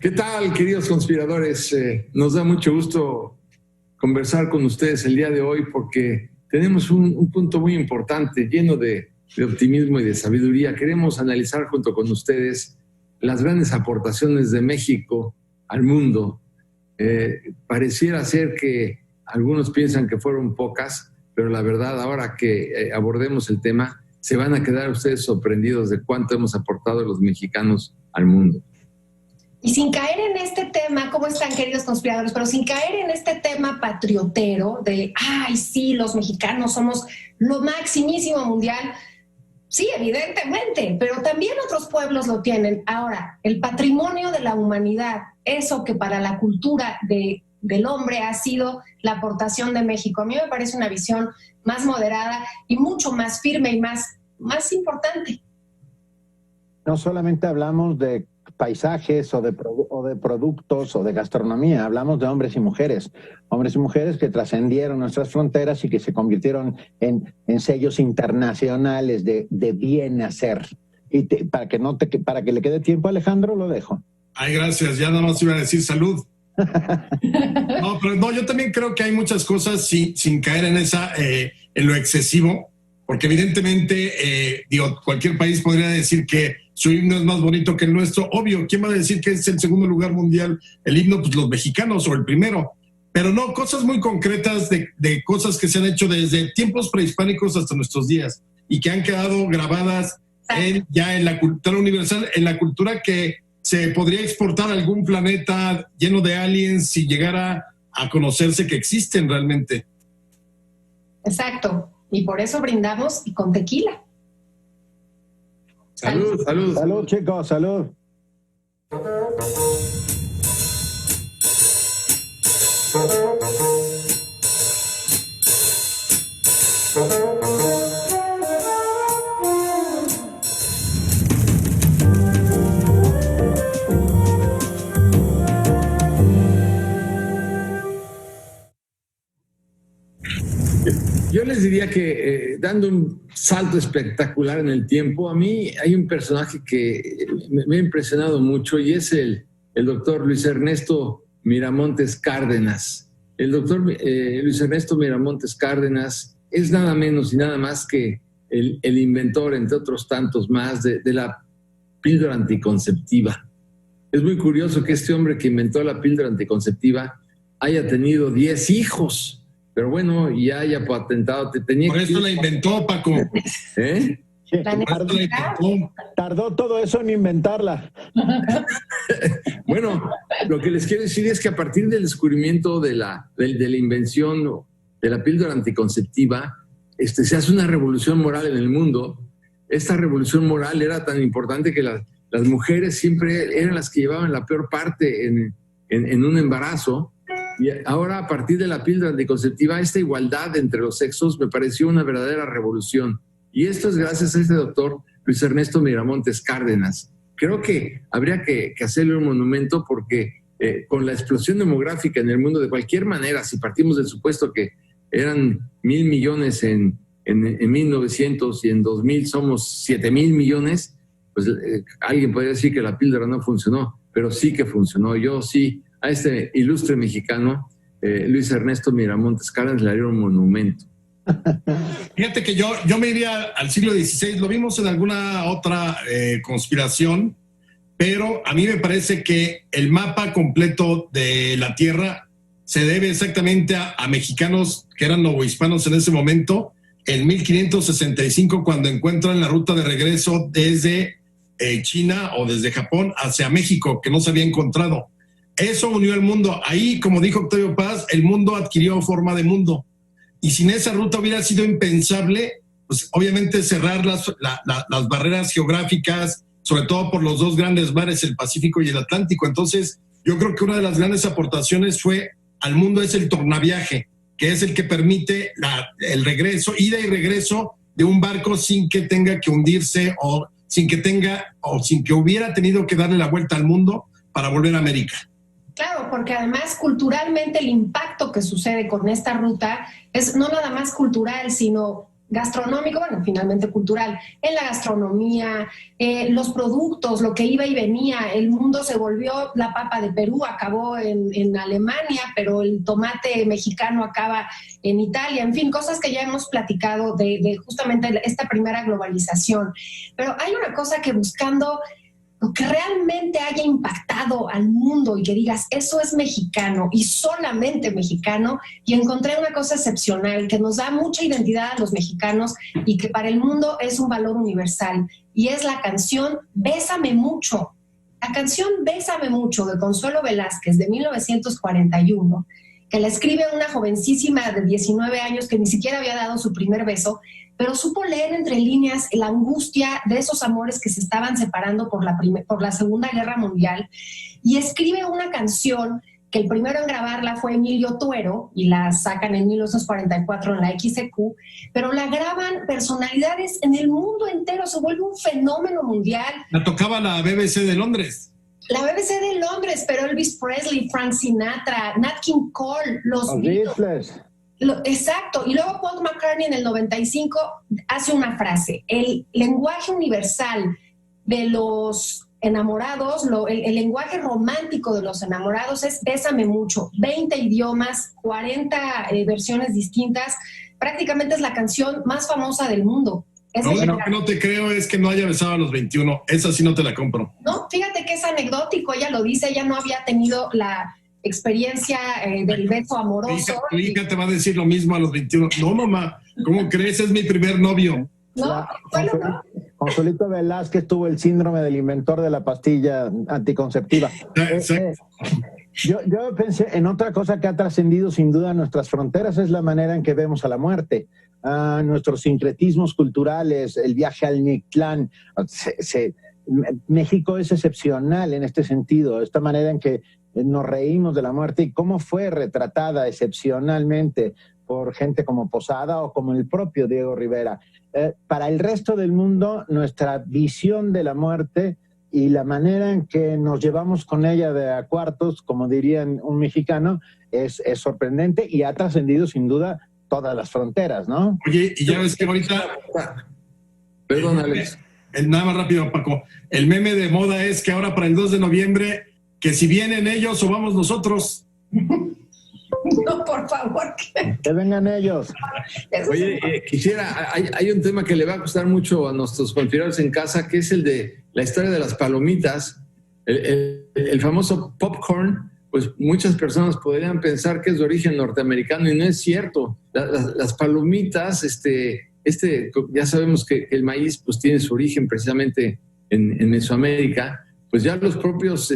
¿Qué tal, queridos conspiradores? Nos da mucho gusto conversar con ustedes el día de hoy porque tenemos un punto muy importante, lleno de optimismo y de sabiduría. Queremos analizar junto con ustedes las grandes aportaciones de México al mundo. Pareciera ser que algunos piensan que fueron pocas, pero la verdad, ahora que abordemos el tema, se van a quedar ustedes sorprendidos de cuánto hemos aportado los mexicanos al mundo. Y sin caer en este tema, ¿cómo están, queridos conspiradores? Pero sin caer en este tema patriotero de, ay, sí, los mexicanos somos lo maximísimo mundial. Sí, evidentemente, pero también otros pueblos lo tienen. Ahora, el patrimonio de la humanidad, eso que para la cultura del hombre ha sido la aportación de México, a mí me parece una visión más moderada y mucho más firme y más importante. No solamente hablamos de paisajes o de productos o de gastronomía, hablamos de hombres y mujeres que trascendieron nuestras fronteras y que se convirtieron en sellos internacionales de bien hacer. Y para que le quede tiempo a Alejandro, lo dejo. Ay, gracias, ya nada más iba a decir salud. No, yo también creo que hay muchas cosas sin caer en lo excesivo, porque evidentemente, cualquier país podría decir que su himno es más bonito que el nuestro. Obvio, ¿quién va a decir que es el segundo lugar mundial el himno? Pues los mexicanos, o el primero. Pero no, cosas muy concretas de cosas que se han hecho desde tiempos prehispánicos hasta nuestros días y que han quedado grabadas ya en la cultura universal, en la cultura que se podría exportar a algún planeta lleno de aliens si llegara a conocerse que existen realmente. Exacto. Y por eso brindamos y con tequila. Salud, salud. Salud, chicos, salud. Yo les diría que dando un salto espectacular en el tiempo, a mí hay un personaje que me ha impresionado mucho y es el doctor Luis Ernesto Miramontes Cárdenas. El doctor Luis Ernesto Miramontes Cárdenas es nada menos y nada más que el inventor, entre otros tantos más, de la píldora anticonceptiva. Es muy curioso que este hombre que inventó la píldora anticonceptiva haya tenido 10 hijos. Pero bueno, ya haya patentado. Por eso la inventó, Paco. Tardó todo eso en inventarla. Bueno, lo que les quiero decir es que a partir del descubrimiento de la invención de la píldora anticonceptiva, se hace una revolución moral en el mundo. Esta revolución moral era tan importante que las mujeres siempre eran las que llevaban la peor parte en un embarazo. Y ahora, a partir de la píldora anticonceptiva, esta igualdad entre los sexos me pareció una verdadera revolución. Y esto es gracias a este doctor Luis Ernesto Miramontes Cárdenas. Creo que habría que hacerle un monumento porque con la explosión demográfica en el mundo, de cualquier manera, si partimos del supuesto que eran 1,000 millones en 1900 y en 2000 somos 7,000 millones, pues alguien podría decir que la píldora no funcionó, pero sí que funcionó. Yo sí, a este ilustre mexicano, Luis Ernesto Miramontes Cárdenas, le haría un monumento. Fíjate que yo me iría al siglo XVI, lo vimos en alguna otra conspiración, pero a mí me parece que el mapa completo de la Tierra se debe exactamente a mexicanos que eran novohispanos en ese momento, en 1565, cuando encuentran la ruta de regreso desde China o desde Japón hacia México, que no se había encontrado. Eso unió el mundo. Ahí, como dijo Octavio Paz, el mundo adquirió forma de mundo. Y sin esa ruta hubiera sido impensable, pues obviamente cerrar las barreras geográficas, sobre todo por los dos grandes mares, el Pacífico y el Atlántico. Entonces, yo creo que una de las grandes aportaciones al mundo es el tornaviaje, que es el que permite el regreso, ida y regreso de un barco sin que tenga que hundirse o sin que hubiera tenido que darle la vuelta al mundo para volver a América. Claro, porque además culturalmente el impacto que sucede con esta ruta es no nada más cultural, sino gastronómico, bueno, finalmente cultural, en la gastronomía, los productos, lo que iba y venía, el mundo se volvió, la papa de Perú acabó en Alemania, pero el tomate mexicano acaba en Italia, en fin, cosas que ya hemos platicado de justamente esta primera globalización. Pero hay una cosa que buscando lo que realmente haya impactado al mundo y que digas, eso es mexicano y solamente mexicano, y encontré una cosa excepcional que nos da mucha identidad a los mexicanos y que para el mundo es un valor universal, y es la canción Bésame Mucho. La canción Bésame Mucho de Consuelo Velázquez de 1941, que la escribe una jovencísima de 19 años que ni siquiera había dado su primer beso, pero supo leer entre líneas la angustia de esos amores que se estaban separando por la Segunda Guerra Mundial, y escribe una canción que el primero en grabarla fue Emilio Tuero, y la sacan en 1944 en la XQ, pero la graban personalidades en el mundo entero, se vuelve un fenómeno mundial. La tocaba la BBC de Londres. La BBC de Londres, pero Elvis Presley, Frank Sinatra, Nat King Cole, los Beatles. Exacto, y luego Paul McCartney en el 95 hace una frase: el lenguaje universal de los enamorados, el lenguaje romántico de los enamorados es Bésame Mucho. 20 idiomas, 40 versiones distintas, prácticamente es la canción más famosa del mundo. Lo que no te creo es que no haya besado a los 21, esa sí no te la compro. No, fíjate que es anecdótico, ella lo dice, ella no había tenido la experiencia del beso amoroso. Tu hija te va a decir lo mismo a los 21. No, mamá, ¿cómo crees? Es mi primer novio. No, bueno, no. Consuelito Velázquez tuvo el síndrome del inventor de la pastilla anticonceptiva. Exacto. Yo pensé en otra cosa que ha trascendido sin duda nuestras fronteras, es la manera en que vemos a la muerte. Nuestros sincretismos culturales, el viaje al Mictlán. México es excepcional en este sentido, esta manera en que nos reímos de la muerte y cómo fue retratada excepcionalmente por gente como Posada o como el propio Diego Rivera. Para el resto del mundo, nuestra visión de la muerte y la manera en que nos llevamos con ella de a cuartos, como dirían un mexicano, es sorprendente y ha trascendido sin duda todas las fronteras, ¿no? Oye, y ya ves que ahorita... Perdón, Alex. Nada más rápido, Paco. El meme de moda es que ahora para el 2 de noviembre, que si vienen ellos o vamos nosotros. No, por favor. Que vengan ellos. Oye, hay un tema que le va a gustar mucho a nuestros conspirados en casa, que es el de la historia de las palomitas. El famoso popcorn, pues muchas personas podrían pensar que es de origen norteamericano y no es cierto. Las palomitas, ya sabemos que el maíz pues tiene su origen precisamente en Mesoamérica, pues ya los propios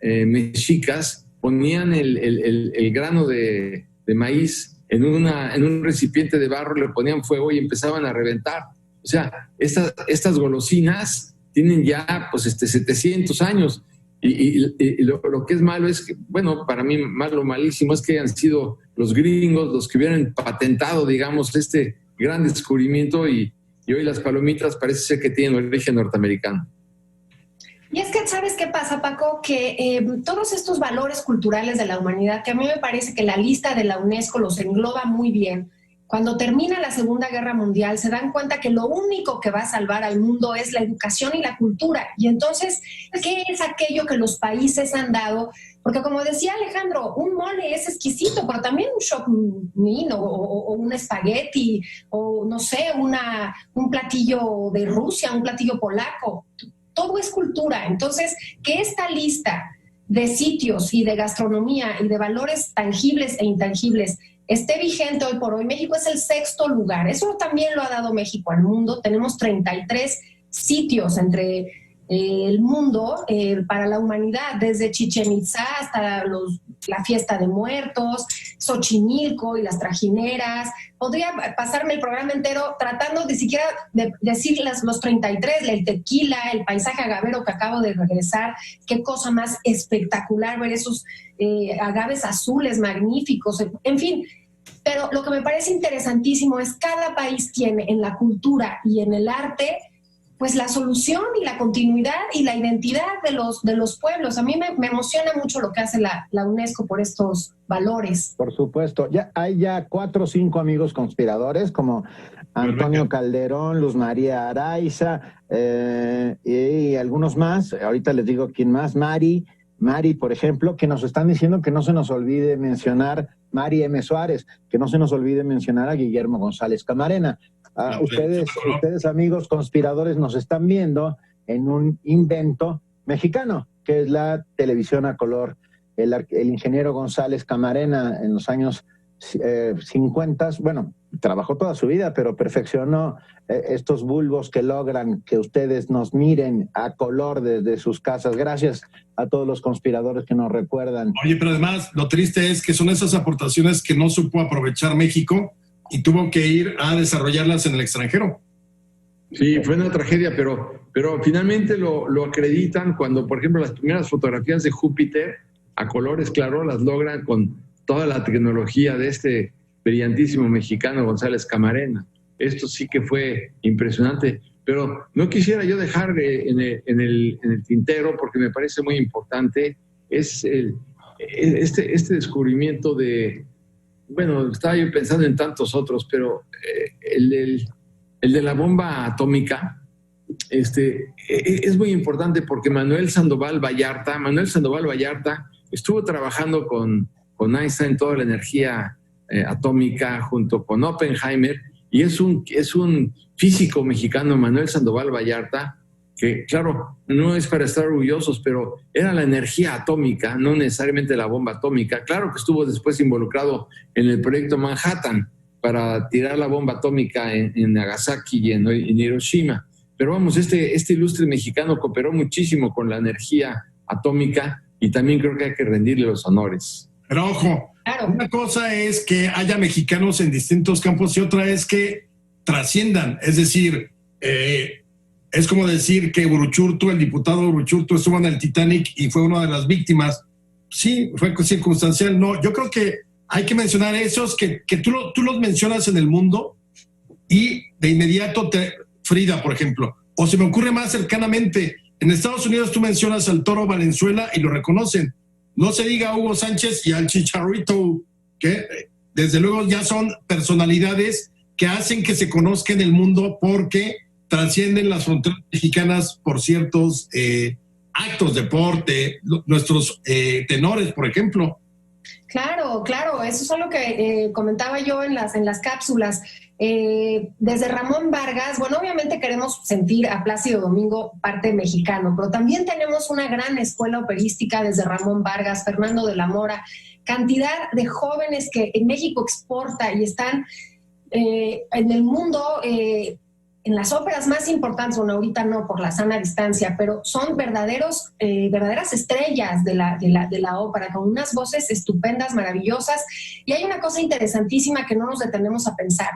mexicas ponían el grano de maíz en un recipiente de barro, le ponían fuego y empezaban a reventar. O sea, estas golosinas tienen ya pues 700 años y lo que es malo es que, bueno, para mí malísimo es que hayan sido los gringos los que hubieran patentado, digamos, este gran descubrimiento y hoy las palomitas parece ser que tienen origen norteamericano. Y es que, ¿sabes qué pasa, Paco? Que todos estos valores culturales de la humanidad, que a mí me parece que la lista de la UNESCO los engloba muy bien, cuando termina la Segunda Guerra Mundial se dan cuenta que lo único que va a salvar al mundo es la educación y la cultura. Y entonces, ¿qué es aquello que los países han dado? Porque como decía Alejandro, un mole es exquisito, pero también un chopin o un espagueti o, no sé, un platillo de Rusia, un platillo polaco. Todo es cultura. Entonces, que esta lista de sitios y de gastronomía y de valores tangibles e intangibles esté vigente hoy por hoy. México es el 6º lugar. Eso también lo ha dado México al mundo. Tenemos 33 sitios entre el mundo para la humanidad, desde Chichén Itzá hasta la fiesta de muertos, Xochimilco y las trajineras. Podría pasarme el programa entero tratando de siquiera de decir los 33, el tequila, el paisaje agavero que acabo de regresar. Qué cosa más espectacular ver esos agaves azules magníficos, en fin. Pero lo que me parece interesantísimo es cada país tiene en la cultura y en el arte pues la solución y la continuidad y la identidad de los pueblos. A mí me emociona mucho lo que hace la UNESCO por estos valores. Por supuesto. Hay 4 o 5 amigos conspiradores, como Antonio Calderón, Luz María Araiza, y algunos más. Ahorita les digo quién más. Mari, por ejemplo, que nos están diciendo que no se nos olvide mencionar, Mari M. Suárez, que no se nos olvide mencionar a Guillermo González Camarena. Ustedes, amigos conspiradores, nos están viendo en un invento mexicano, que es la televisión a color. El ingeniero González Camarena, en los años 50, bueno, trabajó toda su vida, pero perfeccionó estos bulbos que logran que ustedes nos miren a color desde sus casas. Gracias a todos los conspiradores que nos recuerdan. Oye, pero además lo triste es que son esas aportaciones que no supo aprovechar México y tuvo que ir a desarrollarlas en el extranjero. Sí, fue una tragedia, pero finalmente lo acreditan cuando, por ejemplo, las primeras fotografías de Júpiter a colores, claro, las logran con toda la tecnología de este brillantísimo mexicano González Camarena. Esto sí que fue impresionante, pero no quisiera yo dejar en el tintero, porque me parece muy importante, es este descubrimiento de, bueno, estaba yo pensando en tantos otros, pero el de la bomba atómica, es muy importante porque Manuel Sandoval Vallarta estuvo trabajando con Einstein toda la energía atómica junto con Oppenheimer, y es un físico mexicano, Manuel Sandoval Vallarta, que claro, no es para estar orgullosos, pero era la energía atómica, no necesariamente la bomba atómica. Claro que estuvo después involucrado en el proyecto Manhattan para tirar la bomba atómica en Nagasaki y en Hiroshima. Pero vamos, este ilustre mexicano cooperó muchísimo con la energía atómica y también creo que hay que rendirle los honores. Pero ojo, claro, una cosa es que haya mexicanos en distintos campos y otra es que trasciendan. Es decir, es como decir que Uruchurtu, el diputado Uruchurtu, estuvo en el Titanic y fue una de las víctimas. Sí, fue circunstancial. No, yo creo que hay que mencionar esos que tú los mencionas en el mundo y de inmediato Frida, por ejemplo, o se me ocurre más cercanamente, en Estados Unidos tú mencionas al Toro Valenzuela y lo reconocen. No se diga a Hugo Sánchez y al Chicharito, que desde luego ya son personalidades que hacen que se conozca en el mundo porque trascienden las fronteras mexicanas por ciertos actos, deporte, nuestros tenores, por ejemplo. Claro, eso es algo que comentaba yo en las cápsulas. Desde Ramón Vargas, bueno, obviamente queremos sentir a Plácido Domingo parte mexicano, pero también tenemos una gran escuela operística desde Ramón Vargas, Fernando de la Mora, cantidad de jóvenes que en México exporta y están en el mundo, en las óperas más importantes, bueno, ahorita no por la sana distancia, pero son verdaderas estrellas de la ópera, con unas voces estupendas, maravillosas. Y hay una cosa interesantísima que no nos detenemos a pensar.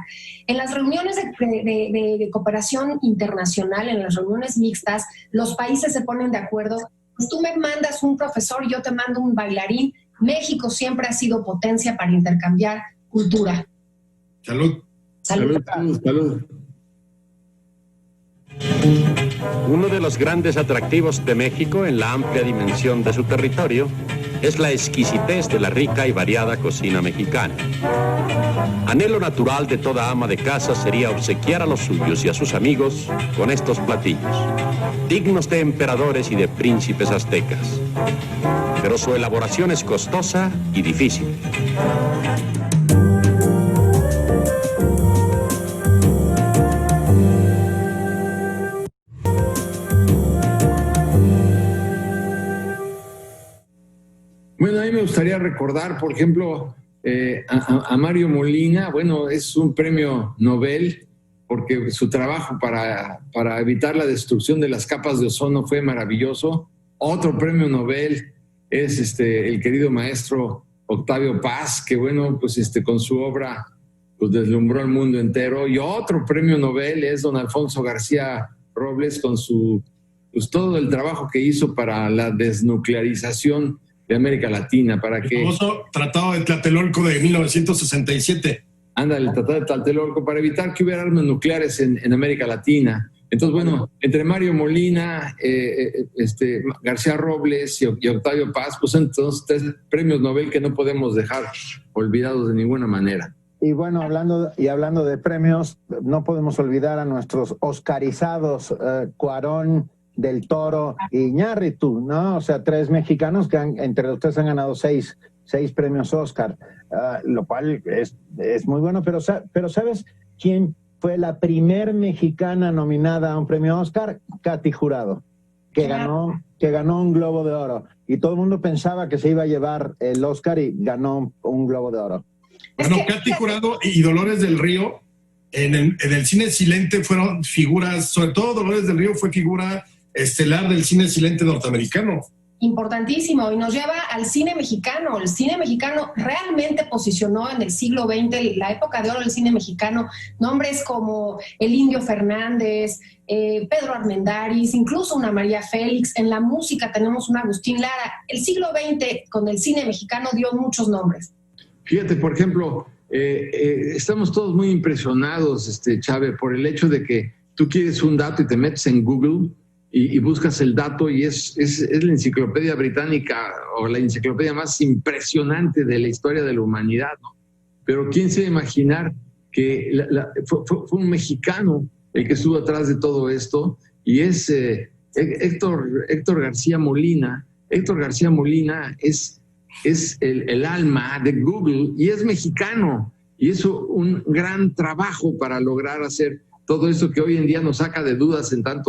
En las reuniones de cooperación internacional, en las reuniones mixtas, los países se ponen de acuerdo. Pues tú me mandas un profesor, yo te mando un bailarín. México siempre ha sido potencia para intercambiar cultura. Salud. Salud. Salud. Uno de los grandes atractivos de México en la amplia dimensión de su territorio es la exquisitez de la rica y variada cocina mexicana. Anhelo natural de toda ama de casa sería obsequiar a los suyos y a sus amigos con estos platillos, dignos de emperadores y de príncipes aztecas. Pero su elaboración es costosa y difícil. Bueno, a mí me gustaría recordar, por ejemplo, a Mario Molina. Bueno, es un premio Nobel porque su trabajo para evitar la destrucción de las capas de ozono fue maravilloso. Otro premio Nobel es el querido maestro Octavio Paz, que bueno, pues con su obra pues deslumbró al mundo entero. Y otro premio Nobel es don Alfonso García Robles con pues todo el trabajo que hizo para la desnuclearización de América Latina, para que... El famoso Tratado de Tlatelolco de 1967. Ándale, el Tratado de Tlatelolco, para evitar que hubiera armas nucleares en América Latina. Entonces, bueno, entre Mario Molina, García Robles y Octavio Paz, pues son todos 3 premios Nobel que no podemos dejar olvidados de ninguna manera. Y bueno, hablando de premios, no podemos olvidar a nuestros oscarizados Cuarón, Del Toro y Iñárritu, ¿no? O sea, 3 mexicanos que entre los 3 han ganado 6 premios Oscar, lo cual es muy bueno. Pero ¿sabes quién fue la primer mexicana nominada a un premio Oscar? Katy Jurado, que ganó un Globo de Oro. Y todo el mundo pensaba que se iba a llevar el Oscar y ganó un Globo de Oro. Bueno, Katy Jurado y Dolores del Río en el cine silente fueron figuras, sobre todo Dolores del Río fue figura estelar del cine silente norteamericano. Importantísimo, y nos lleva al cine mexicano. El cine mexicano realmente posicionó en el siglo XX, la época de oro del cine mexicano, nombres como el Indio Fernández, Pedro Armendáriz, incluso una María Félix. En la música tenemos un Agustín Lara. El siglo XX con el cine mexicano dio muchos nombres. Fíjate, por ejemplo, estamos todos muy impresionados, Chávez, por el hecho de que tú quieres un dato y te metes en Google y buscas el dato y es la enciclopedia británica o la enciclopedia más impresionante de la historia de la humanidad, ¿no? Pero ¿quién se iba a imaginar que fue un mexicano el que estuvo atrás de todo esto? Y es Héctor García Molina. Héctor García Molina es el alma de Google y es mexicano. Y hizo un gran trabajo para lograr hacer todo esto que hoy en día nos saca de dudas en tan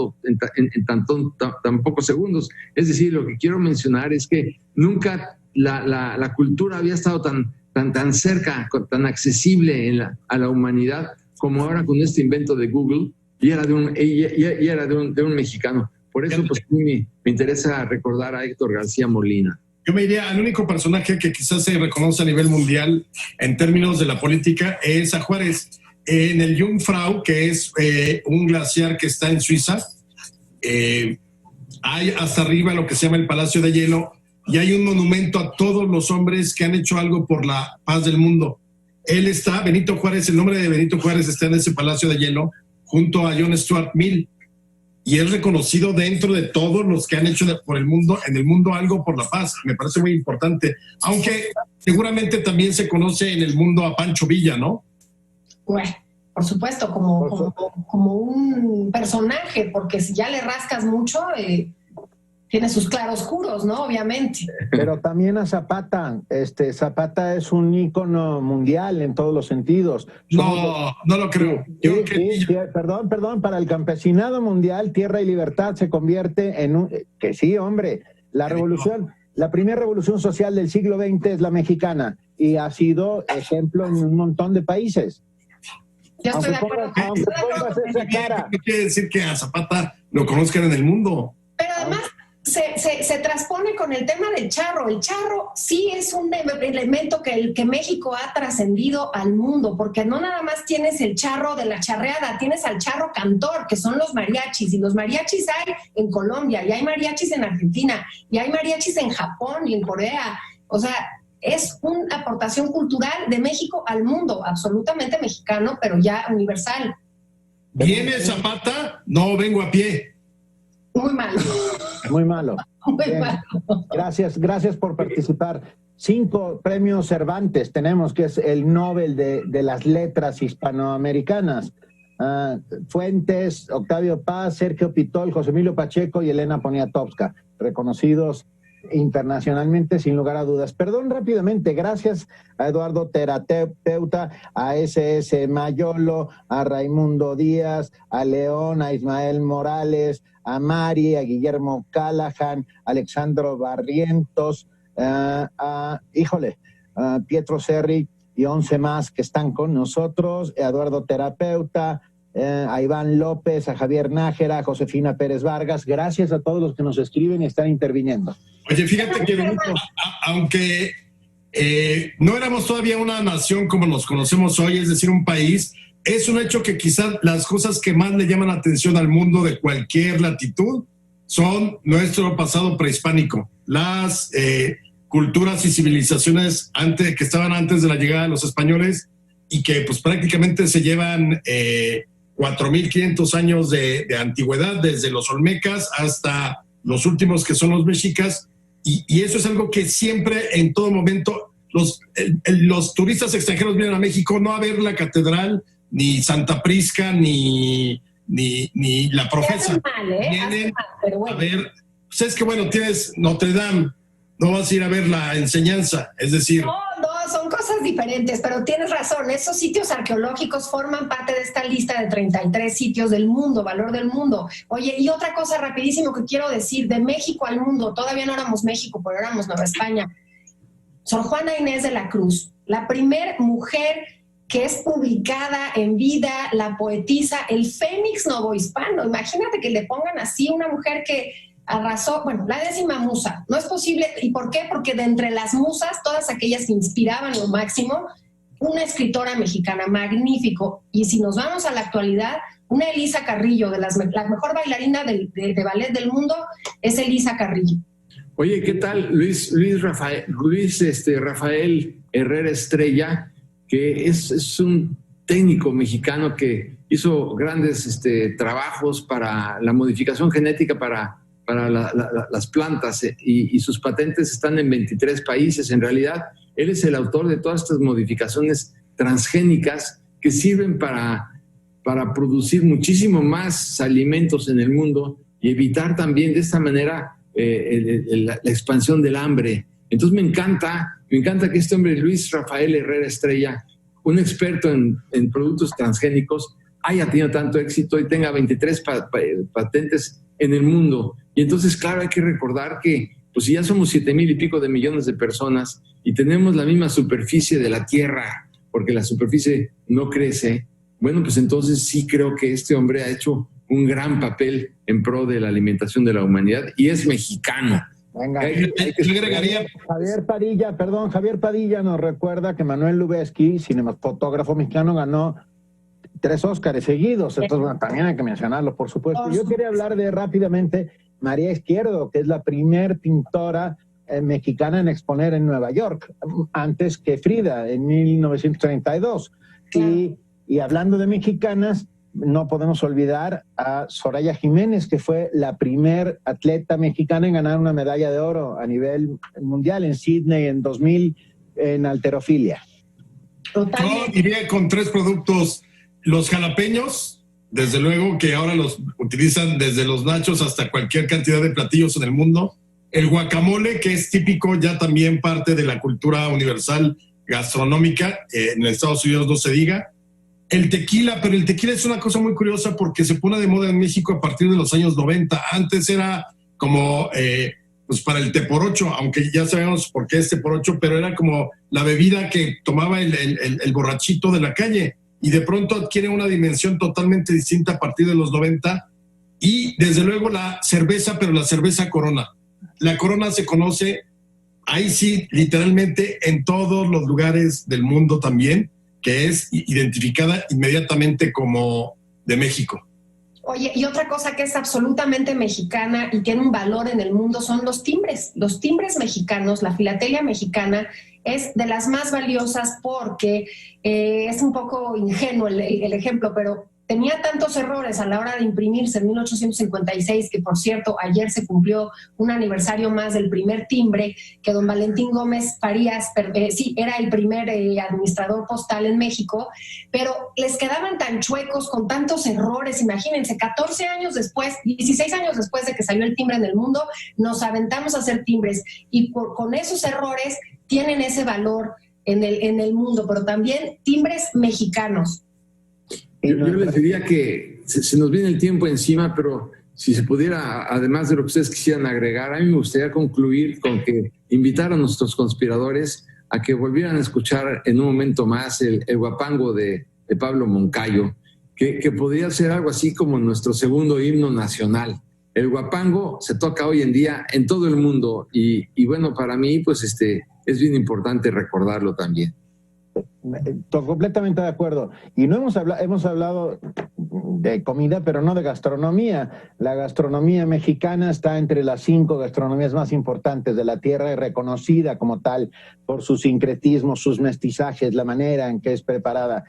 pocos segundos. Es decir, lo que quiero mencionar es que nunca la cultura había estado tan cerca, tan accesible a la humanidad como ahora con este invento de Google, y era de un mexicano. Por eso pues, me interesa recordar a Héctor García Molina. Yo me diría, el único personaje que quizás se reconoce a nivel mundial en términos de la política es a Juárez. En el Jungfrau, que es un glaciar que está en Suiza, hay hasta arriba lo que se llama el Palacio de Hielo, y hay un monumento a todos los hombres que han hecho algo por la paz del mundo. Benito Juárez, el nombre de Benito Juárez está en ese Palacio de Hielo, junto a John Stuart Mill, y es reconocido dentro de todos los que han hecho en el mundo algo por la paz. Me parece muy importante, aunque seguramente también se conoce en el mundo a Pancho Villa, ¿no? Bueno, por supuesto, como un personaje, porque si ya le rascas mucho, tiene sus claroscuros, ¿no? Obviamente. Pero también a Zapata. Zapata es un ícono mundial en todos los sentidos. No lo creo. Sí, perdón, para el campesinado mundial, Tierra y Libertad se convierte en un... Que sí, hombre, la primera revolución social del siglo XX es la mexicana y ha sido ejemplo en un montón de países. Yo estoy de acuerdo. No quiere decir que a Zapata lo conozcan en el mundo. Pero además se transpone con el tema del charro. El charro sí es un elemento que México ha trascendido al mundo, porque no nada más tienes el charro de la charreada, tienes al charro cantor, que son los mariachis, y los mariachis hay en Colombia, y hay mariachis en Argentina, y hay mariachis en Japón y en Corea. O sea, es una aportación cultural de México al mundo, absolutamente mexicano, pero ya universal. ¿Viene Zapata? No, vengo a pie. Muy malo. Muy malo. Muy malo. Gracias por participar. 5 premios Cervantes tenemos, que es el Nobel de las letras hispanoamericanas. Fuentes, Octavio Paz, Sergio Pitol, José Emilio Pacheco y Elena Poniatowska, reconocidos internacionalmente sin lugar a dudas. Perdón, rápidamente, gracias a Eduardo Terapeuta, a SS Mayolo, a Raimundo Díaz, a León, a Ismael Morales, a Mari, a Guillermo Callahan, a Alexandro Barrientos, a Pietro Serri y 11 más que están con nosotros, a Eduardo Terapeuta, a Iván López, a Javier Nájera, a Josefina Pérez Vargas. Gracias a todos los que nos escriben y están interviniendo. Oye, fíjate que aunque no éramos todavía una nación como nos conocemos hoy, es decir, un país, es un hecho que quizás las cosas que más le llaman la atención al mundo de cualquier latitud son nuestro pasado prehispánico, las culturas y civilizaciones que estaban antes de la llegada de los españoles y que pues prácticamente se llevan 4.500 años de antigüedad, desde los olmecas hasta los últimos que son los mexicas, y eso es algo que siempre, en todo momento, los turistas extranjeros vienen a México no a ver la catedral, ni Santa Prisca, ni la Profesa. Vienen pero bueno. a ver, pues es que bueno, tienes Notre Dame, no vas a ir a ver la enseñanza, es decir... No, son cosas diferentes, pero tienes razón, esos sitios arqueológicos forman parte de esta lista de 33 sitios del mundo, valor del mundo. Oye, y otra cosa rapidísimo que quiero decir, de México al mundo, todavía no éramos México, pero éramos Nueva España. Sor Juana Inés de la Cruz, la primer mujer que es publicada en vida, la poetisa, el Fénix novohispano. Imagínate que le pongan así una mujer que arrasó, bueno, la 10ª musa. No es posible. ¿Y por qué? Porque de entre las musas, todas aquellas que inspiraban lo máximo, una escritora mexicana, magnífico. Y si nos vamos a la actualidad, una Elisa Carrillo, la mejor bailarina de ballet del mundo, es Elisa Carrillo. Oye, ¿qué tal Rafael Herrera Estrella, que es un técnico mexicano que hizo grandes trabajos para la modificación genética para las plantas y sus patentes están en 23 países. En realidad, él es el autor de todas estas modificaciones transgénicas que sirven para producir muchísimo más alimentos en el mundo y evitar también de esta manera la expansión del hambre. Entonces me encanta que este hombre, Luis Rafael Herrera Estrella, un experto en productos transgénicos, haya tenido tanto éxito y tenga 23 patentes en el mundo. Y entonces, claro, hay que recordar que pues si ya somos 7,000 y pico de millones de personas y tenemos la misma superficie de la Tierra, porque la superficie no crece, bueno, pues entonces sí creo que este hombre ha hecho un gran papel en pro de la alimentación de la humanidad y es mexicano. Venga, yo agregaría... Javier Padilla nos recuerda que Manuel Lubezki, cinematógrafo mexicano, ganó 3 Óscares seguidos, entonces bueno, también hay que mencionarlo, por supuesto. Yo quería hablar de rápidamente María Izquierdo, que es la primer pintora mexicana en exponer en Nueva York, antes que Frida, en 1932. Claro. Y hablando de mexicanas, no podemos olvidar a Soraya Jiménez, que fue la primer atleta mexicana en ganar una medalla de oro a nivel mundial en Sydney en 2000 en halterofilia. Yo diría con 3 productos: los jalapeños, desde luego que ahora los utilizan desde los nachos hasta cualquier cantidad de platillos en el mundo; el guacamole, que es típico, ya también parte de la cultura universal gastronómica, en Estados Unidos no se diga; el tequila, pero el tequila es una cosa muy curiosa porque se pone de moda en México a partir de los años 90. Antes era como pues para el teporocho, aunque ya sabemos por qué es teporocho, pero era como la bebida que tomaba el borrachito de la calle, y de pronto adquiere una dimensión totalmente distinta a partir de los 90. Y desde luego la cerveza, pero la cerveza Corona. La Corona se conoce, ahí sí, literalmente en todos los lugares del mundo también, que es identificada inmediatamente como de México. Oye, y otra cosa que es absolutamente mexicana y tiene un valor en el mundo son los timbres. Los timbres mexicanos, la filatelia mexicana, es de las más valiosas porque es un poco ingenuo el ejemplo, pero tenía tantos errores a la hora de imprimirse en 1856, que por cierto, ayer se cumplió un aniversario más del primer timbre, que don Valentín Gómez Farías, sí, era el primer administrador postal en México, pero les quedaban tan chuecos con tantos errores. Imagínense, 14 años después, 16 años después de que salió el timbre en el mundo, nos aventamos a hacer timbres, y con esos errores tienen ese valor en el mundo, pero también timbres mexicanos. Yo les diría que se nos viene el tiempo encima, pero si se pudiera, además de lo que ustedes quisieran agregar, a mí me gustaría concluir con que invitar a nuestros conspiradores a que volvieran a escuchar en un momento más el Huapango de Pablo Moncayo, que podría ser algo así como nuestro segundo himno nacional. El Huapango se toca hoy en día en todo el mundo y bueno, para mí pues es bien importante recordarlo también. Completamente de acuerdo. Y no hemos hablado de comida, pero no de gastronomía. La gastronomía mexicana está entre las 5 gastronomías más importantes de la tierra y reconocida como tal por sus sincretismos, sus mestizajes, la manera en que es preparada.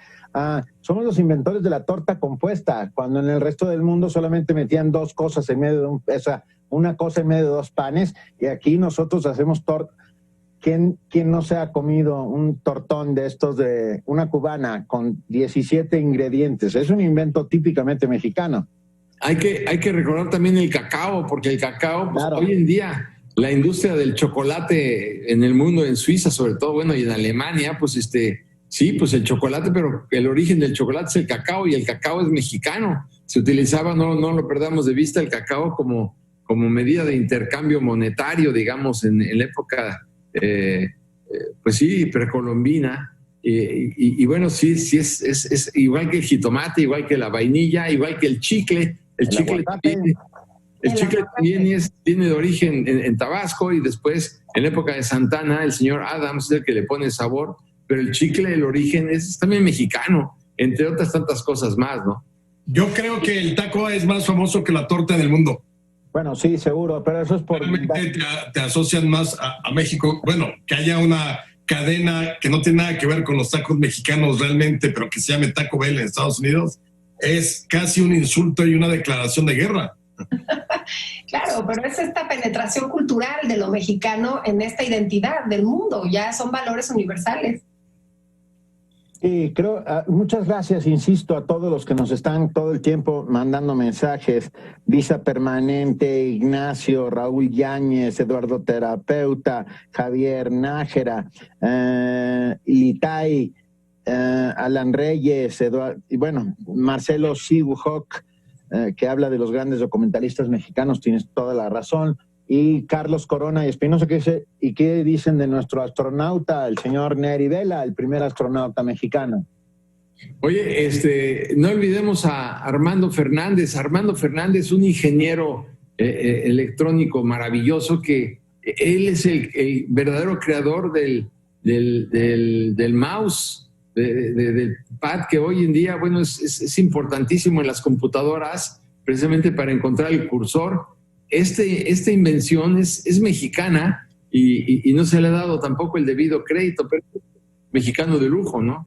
Somos los inventores de la torta compuesta, cuando en el resto del mundo solamente metían 2 cosas en medio de una cosa en medio de 2 panes, y aquí nosotros hacemos torta. ¿Quién no se ha comido un tortón de estos de una cubana con 17 ingredientes? Es un invento típicamente mexicano. Hay que recordar también el cacao, porque el cacao, pues, claro, hoy en día, la industria del chocolate en el mundo, en Suiza sobre todo, bueno, y en Alemania, pues sí, pues el chocolate, pero el origen del chocolate es el cacao, y el cacao es mexicano. Se utilizaba, no lo perdamos de vista, el cacao como medida de intercambio monetario, digamos, en la época, pues sí, precolombina. Y bueno, sí es igual que el jitomate, igual que la vainilla, igual que el chicle. El chicle también tiene de origen en Tabasco, y después, en la época de Santana, el señor Adams es el que le pone sabor, pero el chicle, el origen es también mexicano, entre otras tantas cosas más, ¿no? Yo creo que el taco es más famoso que la torta en el mundo. Bueno, sí, seguro, pero eso es por... Realmente te asocian más a México. Bueno, que haya una cadena que no tiene nada que ver con los tacos mexicanos realmente, pero que se llame Taco Bell en Estados Unidos, es casi un insulto y una declaración de guerra. Claro, pero es esta penetración cultural de lo mexicano en esta identidad del mundo, ya son valores universales. Sí, creo, muchas gracias, insisto, a todos los que nos están todo el tiempo mandando mensajes. Visa Permanente, Ignacio, Raúl Yáñez, Eduardo Terapeuta, Javier Nájera, Ilitay, Alan Reyes, y bueno, Marcelo Sibuhok, que habla de los grandes documentalistas mexicanos, tienes toda la razón. Y Carlos Corona y Espinosa, ¿y qué dicen de nuestro astronauta, el señor Neri Vela, el primer astronauta mexicano? Oye, no olvidemos a Armando Fernández. Armando Fernández, un ingeniero electrónico maravilloso, que él es el verdadero creador del mouse, del pad, que hoy en día, bueno, es importantísimo en las computadoras, precisamente para encontrar el cursor. Esta invención es mexicana, y no se le ha dado tampoco el debido crédito, pero es mexicano de lujo, ¿no?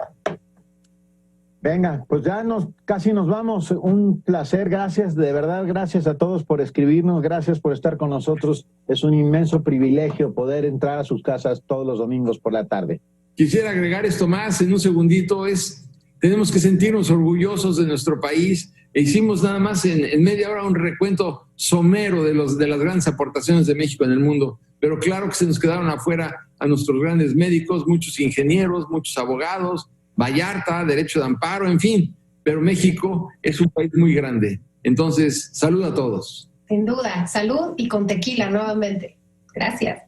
Venga, pues ya casi nos vamos. Un placer, gracias, de verdad, gracias a todos por escribirnos, gracias por estar con nosotros. Es un inmenso privilegio poder entrar a sus casas todos los domingos por la tarde. Quisiera agregar esto más en un segundito, tenemos que sentirnos orgullosos de nuestro país. Hicimos nada más en media hora un recuento somero de las grandes aportaciones de México en el mundo, pero claro que se nos quedaron afuera a nuestros grandes médicos, muchos ingenieros, muchos abogados, Vallarta, derecho de amparo, en fin, pero México es un país muy grande. Entonces, salud a todos. Sin duda, salud y con tequila nuevamente. Gracias.